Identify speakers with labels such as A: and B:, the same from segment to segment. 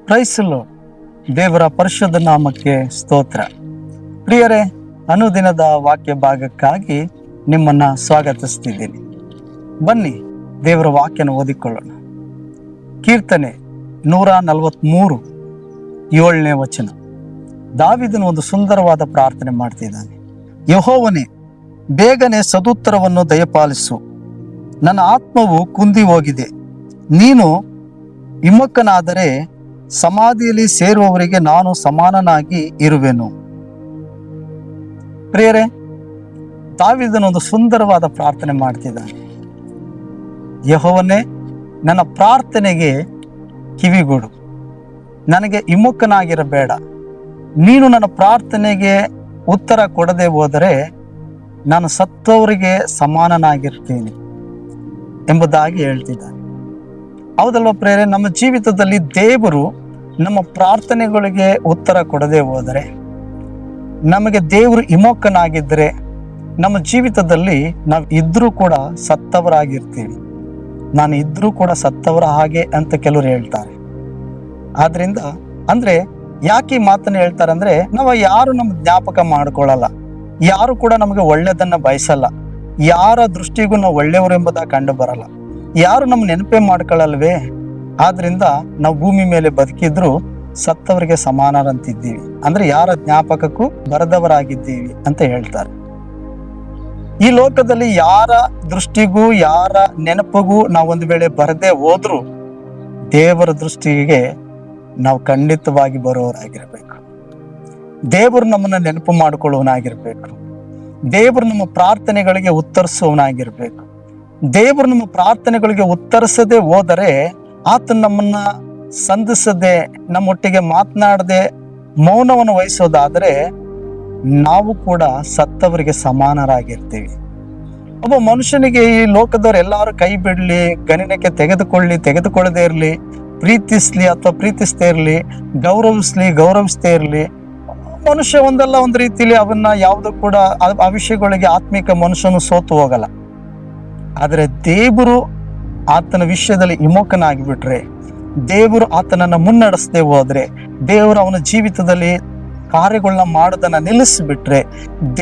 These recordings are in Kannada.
A: ಪ್ರೈಸಲು ದೇವರ ಪರಿಶುದ್ಧ ನಾಮಕ್ಕೆ ಸ್ತೋತ್ರ. ಪ್ರಿಯರೇ, ಅನುದಿನದ ವಾಕ್ಯ ಭಾಗಕ್ಕಾಗಿ ನಿಮ್ಮನ್ನ ಸ್ವಾಗತಿಸ್ತಿದ್ದೀನಿ. ಬನ್ನಿ ದೇವರ ವಾಕ್ಯನ ಓದಿಕೊಳ್ಳೋಣ. ಕೀರ್ತನೆ 143 7ನೇ ವಚನ. ದಾವೀದನು ಒಂದು ಸುಂದರವಾದ ಪ್ರಾರ್ಥನೆ ಮಾಡ್ತಿದ್ದಾನೆ. ಯೆಹೋವನೇ, ಬೇಗನೆ ಸದುತ್ತರವನ್ನು ದಯಪಾಲಿಸು. ನನ್ನ ಆತ್ಮವು ಕುಂದಿ ಹೋಗಿದೆ. ನೀನು ವಿಮುಖನಾದರೆ ಸಮಾಧಿಯಲ್ಲಿ ಸೇರುವವರಿಗೆ ನಾನು ಸಮಾನನಾಗಿ ಇರುವೆನು. ಪ್ರಿಯರೇ, ದಾವೀದನು ಒಂದು ಸುಂದರವಾದ ಪ್ರಾರ್ಥನೆ ಮಾಡ್ತಿದ್ದಾನೆ. ಯೆಹೋವನೇ, ನನ್ನ ಪ್ರಾರ್ಥನೆಗೆ ಕಿವಿಗೊಡು. ನನಗೆ ವಿಮುಖನಾಗಿರಬೇಡ. ನೀನು ನನ್ನ ಪ್ರಾರ್ಥನೆಗೆ ಉತ್ತರ ಕೊಡದೆ ಹೋದರೆ ನಾನು ಸತ್ತವರಿಗೆ ಸಮಾನನಾಗಿರ್ತೀನಿ ಎಂಬುದಾಗಿ ಹೇಳ್ತಿದ್ದಾನೆ. ಹೌದಲ್ವ ಪ್ರೇರೆ? ನಮ್ಮ ಜೀವಿತದಲ್ಲಿ ದೇವರು ನಮ್ಮ ಪ್ರಾರ್ಥನೆಗಳಿಗೆ ಉತ್ತರ ಕೊಡದೆ ಹೋದರೆ, ನಮಗೆ ದೇವರು ವಿಮುಖನಾಗಿದ್ದರೆ, ನಮ್ಮ ಜೀವಿತದಲ್ಲಿ ನಾವು ಇದ್ರೂ ಕೂಡ ಸತ್ತವರಾಗಿರ್ತೀವಿ. ನಾನು ಇದ್ರೂ ಕೂಡ ಸತ್ತವರ ಹಾಗೆ ಅಂತ ಕೆಲವರು ಹೇಳ್ತಾರೆ. ಆದ್ರಿಂದ ಅಂದ್ರೆ ಯಾಕೆ ಈ ಮಾತನ್ನು ಹೇಳ್ತಾರೆ ಅಂದ್ರೆ, ನಾವು ಯಾರು ನಮ್ಮ ಜ್ಞಾಪಕ ಮಾಡ್ಕೊಳ್ಳಲ್ಲ, ಯಾರು ಕೂಡ ನಮಗೆ ಒಳ್ಳೆಯದನ್ನ ಬಯಸಲ್ಲ, ಯಾರ ದೃಷ್ಟಿಗೂ ನಾವು ಒಳ್ಳೆಯವರು ಎಂಬುದಾಗಿ ಕಂಡು ಬರಲ್ಲ, ಯಾರು ನಮ್ಮ ನೆನಪೇ ಮಾಡ್ಕೊಳ್ಳಲ್ವೇ. ಆದ್ರಿಂದ ನಾವು ಭೂಮಿ ಮೇಲೆ ಬದುಕಿದ್ರು ಸತ್ತವರಿಗೆ ಸಮಾನರಂತಿದ್ದೀವಿ, ಅಂದ್ರೆ ಯಾರ ಜ್ಞಾಪಕಕ್ಕೂ ಬರದವರಾಗಿದ್ದೀವಿ ಅಂತ ಹೇಳ್ತಾರೆ. ಈ ಲೋಕದಲ್ಲಿ ಯಾರ ದೃಷ್ಟಿಗೂ ಯಾರ ನೆನಪಿಗೂ ನಾವು ಒಂದು ವೇಳೆ ಬರದೇ ಹೋದ್ರು ದೇವರ ದೃಷ್ಟಿಗೆ ನಾವು ಖಂಡಿತವಾಗಿ ಬರೋರಾಗಿರ್ಬೇಕು. ದೇವರು ನಮ್ಮನ್ನ ನೆನಪು ಮಾಡಿಕೊಳ್ಳುವನಾಗಿರ್ಬೇಕು. ದೇವರು ನಮ್ಮ ಪ್ರಾರ್ಥನೆಗಳಿಗೆ ಉತ್ತರಿಸುವವನಾಗಿರ್ಬೇಕು. ದೇವರು ನಮ್ಮ ಪ್ರಾರ್ಥನೆಗಳಿಗೆ ಉತ್ತರಿಸದೆ ಹೋದರೆ, ಆತ ನಮ್ಮನ್ನ ಸಂಧಿಸದೆ, ನಮ್ಮೊಟ್ಟಿಗೆ ಮಾತನಾಡದೆ ಮೌನವನ್ನು ವಹಿಸೋದಾದರೆ ನಾವು ಕೂಡ ಸತ್ತವರಿಗೆ ಸಮಾನರಾಗಿರ್ತೀವಿ. ಒಬ್ಬ ಮನುಷ್ಯನಿಗೆ ಈ ಲೋಕದವ್ರು ಎಲ್ಲರೂ ಕೈ ಬಿಡ್ಲಿ, ಗಣನೆಗೆ ತೆಗೆದುಕೊಳ್ಳದೆ ಇರಲಿ, ಪ್ರೀತಿಸ್ಲಿ ಅಥವಾ ಪ್ರೀತಿಸದೇ ಇರಲಿ, ಗೌರವಿಸದೇ ಇರಲಿ, ಮನುಷ್ಯ ಒಂದಲ್ಲ ಒಂದು ರೀತಿಯಲ್ಲಿ ಅವನ್ನ ಯಾವುದು ಕೂಡ ಆ ವಿಷಯಗಳಿಗೆ ಆತ್ಮಿಕ ಮನುಷ್ಯನು ಸೋತು ಹೋಗಲ್ಲ. ಆದರೆ ದೇವರು ಆತನ ವಿಷಯದಲ್ಲಿ ವಿಮುಖನಾಗಿಬಿಟ್ರೆ, ದೇವರು ಆತನನ್ನ ಮುನ್ನಡೆಸದೆ ಹೋದ್ರೆ, ದೇವರು ಅವನ ಜೀವಿತದಲ್ಲಿ ಕಾರ್ಯಗಳನ್ನ ಮಾಡೋದನ್ನ ನಿಲ್ಲಿಸಿಬಿಟ್ರೆ,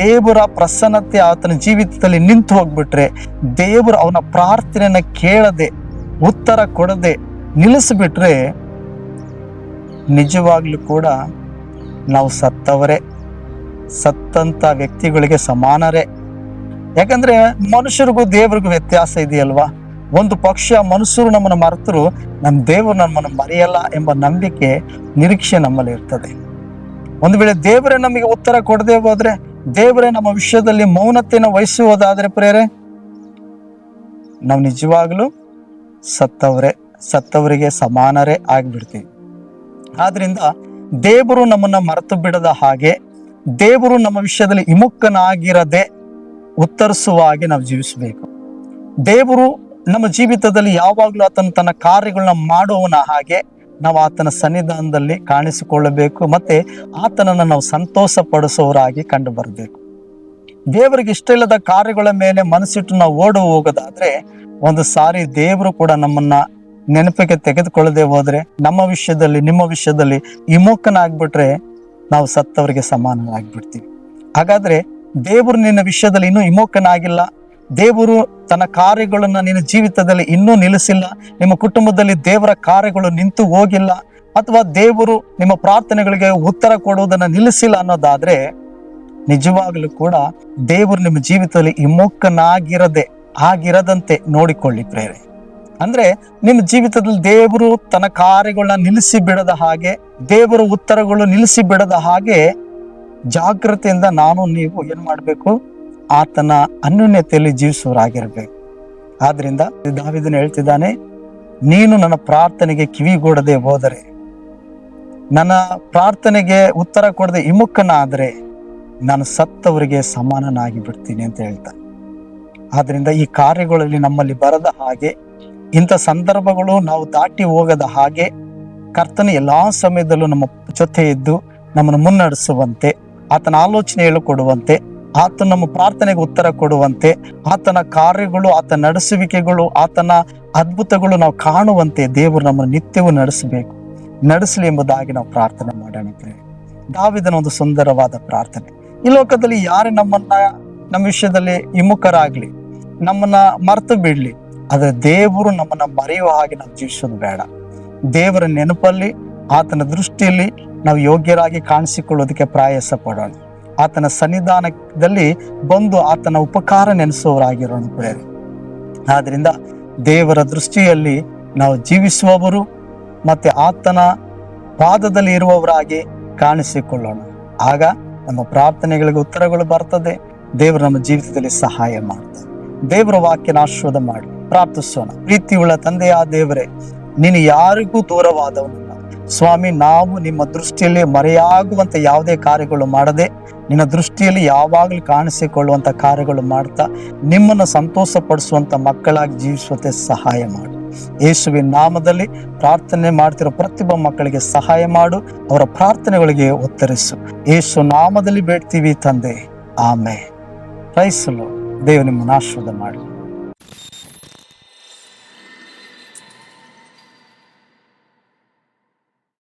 A: ದೇವರ ಪ್ರಸನ್ನತೆ ಆತನ ಜೀವಿತದಲ್ಲಿ ನಿಂತು ಹೋಗ್ಬಿಟ್ರೆ, ದೇವರು ಅವನ ಪ್ರಾರ್ಥನೆಯನ್ನ ಕೇಳದೆ ಉತ್ತರ ಕೊಡದೆ ನಿಲ್ಲಿಸಿಬಿಟ್ರೆ, ನಿಜವಾಗ್ಲೂ ಕೂಡ ನಾವು ಸತ್ತಂತ ವ್ಯಕ್ತಿಗಳಿಗೆ ಸಮಾನರೇ. ಯಾಕಂದ್ರೆ ಮನುಷ್ಯರಿಗೂ ದೇವರಿಗೂ ವ್ಯತ್ಯಾಸ ಇದೆಯಲ್ವಾ? ಒಂದು ಪಕ್ಷ ಮನುಷ್ಯರು ನಮ್ಮನ್ನು ಮರೆತರು, ನಮ್ಮ ದೇವರು ನಮ್ಮನ್ನು ಮರೆಯಲ್ಲ ಎಂಬ ನಂಬಿಕೆ, ನಿರೀಕ್ಷೆ ನಮ್ಮಲ್ಲಿ ಇರ್ತದೆ. ಒಂದು ವೇಳೆ ದೇವರೇ ನಮಗೆ ಉತ್ತರ ಕೊಡದೆ ಹೋದ್ರೆ, ದೇವರೇ ನಮ್ಮ ವಿಷಯದಲ್ಲಿ ಮೌನತೆಯನ್ನು ವಹಿಸುವುದಾದ್ರೆ ಪ್ರೇರೆ, ನಾವು ನಿಜವಾಗ್ಲೂ ಸತ್ತವರಿಗೆ ಸಮಾನರೇ ಆಗಿಬಿಡ್ತೀವಿ. ಆದ್ರಿಂದ ದೇವರು ನಮ್ಮನ್ನ ಮರೆತು ಬಿಡದ ಹಾಗೆ, ದೇವರು ನಮ್ಮ ವಿಷಯದಲ್ಲಿ ವಿಮುಖನಾಗಿರದೆ ಉತ್ತರಿಸುವ ಹಾಗೆ ನಾವು ಜೀವಿಸಬೇಕು. ದೇವರು ನಮ್ಮ ಜೀವಿತದಲ್ಲಿ ಯಾವಾಗಲೂ ಆತನ ತನ್ನ ಕಾರ್ಯಗಳನ್ನ ಮಾಡುವವನ ಹಾಗೆ ನಾವು ಆತನ ಸನ್ನಿಧಾನದಲ್ಲಿ ಕಾಣಿಸಿಕೊಳ್ಳಬೇಕು. ಮತ್ತೆ ಆತನನ್ನು ನಾವು ಸಂತೋಷ ಪಡಿಸುವವರಾಗಿ ಕಂಡು ಬರಬೇಕು. ದೇವರಿಗೆ ಇಷ್ಟ ಇಲ್ಲದ ಕಾರ್ಯಗಳ ಮೇಲೆ ಮನಸ್ಸಿಟ್ಟು ನಾವು ಓಡು ಹೋಗೋದಾದ್ರೆ, ಒಂದು ಸಾರಿ ದೇವರು ಕೂಡ ನಮ್ಮನ್ನ ನೆನಪಿಗೆ ತೆಗೆದುಕೊಳ್ಳದೆ ಹೋದ್ರೆ, ನಮ್ಮ ವಿಷಯದಲ್ಲಿ ನಿಮ್ಮ ವಿಷಯದಲ್ಲಿ ವಿಮುಖನಾಗ್ಬಿಟ್ರೆ ನಾವು ಸತ್ತವರಿಗೆ ಸಮಾನರಾಗ್ಬಿಡ್ತೀವಿ. ಹಾಗಾದ್ರೆ ದೇವರು ನಿನ್ನ ವಿಷಯದಲ್ಲಿ ಇನ್ನೂ ವಿಮುಖನಾಗಿಲ್ಲ, ದೇವರು ತನ್ನ ಕಾರ್ಯಗಳನ್ನ ನಿನ್ನ ಜೀವಿತದಲ್ಲಿ ಇನ್ನೂ ನಿಲ್ಲಿಸಿಲ್ಲ, ನಿಮ್ಮ ಕುಟುಂಬದಲ್ಲಿ ದೇವರ ಕಾರ್ಯಗಳು ನಿಂತು ಹೋಗಿಲ್ಲ, ಅಥವಾ ದೇವರು ನಿಮ್ಮ ಪ್ರಾರ್ಥನೆಗಳಿಗೆ ಉತ್ತರ ಕೊಡುವುದನ್ನ ನಿಲ್ಲಿಸಿಲ್ಲ ಅನ್ನೋದಾದ್ರೆ, ನಿಜವಾಗ್ಲೂ ಕೂಡ ದೇವರು ನಿಮ್ಮ ಜೀವಿತದಲ್ಲಿ ಆಗಿರದಂತೆ ನೋಡಿಕೊಳ್ಳಿ ಪ್ರೇರೆ. ಅಂದ್ರೆ ನಿಮ್ಮ ಜೀವಿತದಲ್ಲಿ ದೇವರು ತನ್ನ ಕಾರ್ಯಗಳನ್ನ ನಿಲ್ಲಿಸಿ ಬಿಡದ ಹಾಗೆ, ದೇವರ ಉತ್ತರಗಳು ನಿಲ್ಲಿಸಿ ಬಿಡದ ಹಾಗೆ ಜಾಗ್ರತೆಯಿಂದ ನಾನು ನೀವು ಏನ್ ಮಾಡ್ಬೇಕು? ಆತನ ಅನ್ಯೋನ್ಯತೆಯಲ್ಲಿ ಜೀವಿಸುವರಾಗಿರ್ಬೇಕು. ಆದ್ರಿಂದ ದಾವೀದನು ಹೇಳ್ತಿದ್ದಾನೆ, ನೀನು ನನ್ನ ಪ್ರಾರ್ಥನೆಗೆ ಕಿವಿಗೊಡದೆ ಹೋದರೆ, ನನ್ನ ಪ್ರಾರ್ಥನೆಗೆ ಉತ್ತರ ಕೊಡದೆ ವಿಮುಖನಾದರೆ ನಾನು ಸತ್ತವರಿಗೆ ಸಮಾನನಾಗಿ ಬಿಡ್ತೀನಿ ಅಂತ ಹೇಳ್ತಾನೆ. ಆದ್ರಿಂದ ಈ ಕಾರ್ಯಗಳಲ್ಲಿ ನಮ್ಮಲ್ಲಿ ಬರದ ಹಾಗೆ, ಇಂಥ ಸಂದರ್ಭಗಳು ನಾವು ದಾಟಿ ಹೋಗದ ಹಾಗೆ, ಕರ್ತನ ಎಲ್ಲಾ ಸಮಯದಲ್ಲೂ ನಮ್ಮ ಜೊತೆ ಇದ್ದು ನಮ್ಮನ್ನು ಮುನ್ನಡೆಸುವಂತೆ, ಆತನ ಆಲೋಚನೆ ಹೇಳಿಕೊಡುವಂತೆ, ಆತನ ನಮ್ಮ ಪ್ರಾರ್ಥನೆಗೆ ಉತ್ತರ ಕೊಡುವಂತೆ, ಆತನ ಕಾರ್ಯಗಳು, ಆತನ ನಡೆಸುವಿಕೆಗಳು, ಆತನ ಅದ್ಭುತಗಳು ನಾವು ಕಾಣುವಂತೆ ದೇವರು ನಮ್ಮನ್ನು ನಿತ್ಯವೂ ನಡೆಸಬೇಕು. ನಡೆಸಲಿ ಎಂಬುದಾಗಿ ನಾವು ಪ್ರಾರ್ಥನೆ ಮಾಡೋಣ ಪ್ರಿಯರೇ. ದಾವೀದನ ಒಂದು ಸುಂದರವಾದ ಪ್ರಾರ್ಥನೆ. ಈ ಲೋಕದಲ್ಲಿ ಯಾರೇ ನಮ್ಮ ವಿಷಯದಲ್ಲಿ ವಿಮುಖರಾಗ್ಲಿ, ನಮ್ಮನ್ನ ಮರೆತು ಬಿಡ್ಲಿ, ಆದ್ರೆ ದೇವರು ನಮ್ಮನ್ನ ಮರೆಯುವ ಹಾಗೆ ನಾವು ಜೀವಿಸೋದು ಬೇಡ. ದೇವರ ನೆನಪಲ್ಲಿ, ಆತನ ದೃಷ್ಟಿಯಲ್ಲಿ ನಾವು ಯೋಗ್ಯರಾಗಿ ಕಾಣಿಸಿಕೊಳ್ಳೋದಕ್ಕೆ ಪ್ರಯಾಸ ಪಡೋಣ. ಆತನ ಸನ್ನಿಧಾನದಲ್ಲಿ ಬಂದು ಆತನ ಉಪಕಾರ ನೆನೆಸುವವರಾಗಿರೋಣ ಪ್ರಿಯರೇ. ಆದ್ರಿಂದ ದೇವರ ದೃಷ್ಟಿಯಲ್ಲಿ ನಾವು ಜೀವಿಸುವವರು ಮತ್ತೆ ಆತನ ಪಾದದಲ್ಲಿ ಇರುವವರಾಗಿ ಕಾಣಿಸಿಕೊಳ್ಳೋಣ. ಆಗ ನಮ್ಮ ಪ್ರಾರ್ಥನೆಗಳಿಗೆ ಉತ್ತರಗಳು ಬರ್ತದೆ. ದೇವರು ನಮ್ಮ ಜೀವಿತದಲ್ಲಿ ಸಹಾಯ ಮಾಡ್ತಾರೆ. ದೇವರ ವಾಕ್ಯನ ಆಶೀರ್ವಾದ ಮಾಡಿ ಪ್ರಾರ್ಥಿಸೋಣ. ಪ್ರೀತಿಯುಳ್ಳ ತಂದೆಯ ದೇವರೇ, ನೀನು ಯಾರಿಗೂ ದೂರವಾದವನಲ್ಲ ಸ್ವಾಮಿ. ನಾವು ನಿಮ್ಮ ದೃಷ್ಟಿಯಲ್ಲಿ ಮರೆಯಾಗುವಂತ ಯಾವುದೇ ಕಾರ್ಯಗಳು ಮಾಡದೆ, ನಿನ್ನ ದೃಷ್ಟಿಯಲ್ಲಿ ಯಾವಾಗಲೂ ಕಾಣಿಸಿಕೊಳ್ಳುವಂತ ಕಾರ್ಯಗಳು ಮಾಡ್ತಾ ನಿಮ್ಮನ್ನು ಸಂತೋಷ ಪಡಿಸುವಂತ ಮಕ್ಕಳಾಗಿ ಜೀವಿಸುವಂತೆ ಸಹಾಯ ಮಾಡು. ಯೇಸುವಿನ ನಾಮದಲ್ಲಿ ಪ್ರಾರ್ಥನೆ ಮಾಡ್ತಿರೋ ಪ್ರತಿಯೊಬ್ಬ ಮಕ್ಕಳಿಗೆ ಸಹಾಯ ಮಾಡು. ಅವರ ಪ್ರಾರ್ಥನೆಗಳಿಗೆ ಉತ್ತರಿಸು. ಯೇಸು ನಾಮದಲ್ಲಿ ಬೇಡ್ತೀವಿ ತಂದೆ, ಆಮೇಲೆ. Praise the Lord. ದೇವರು ನಿಮ್ಮನ್ನು ಆಶೀರ್ವಾದ ಮಾಡಿ.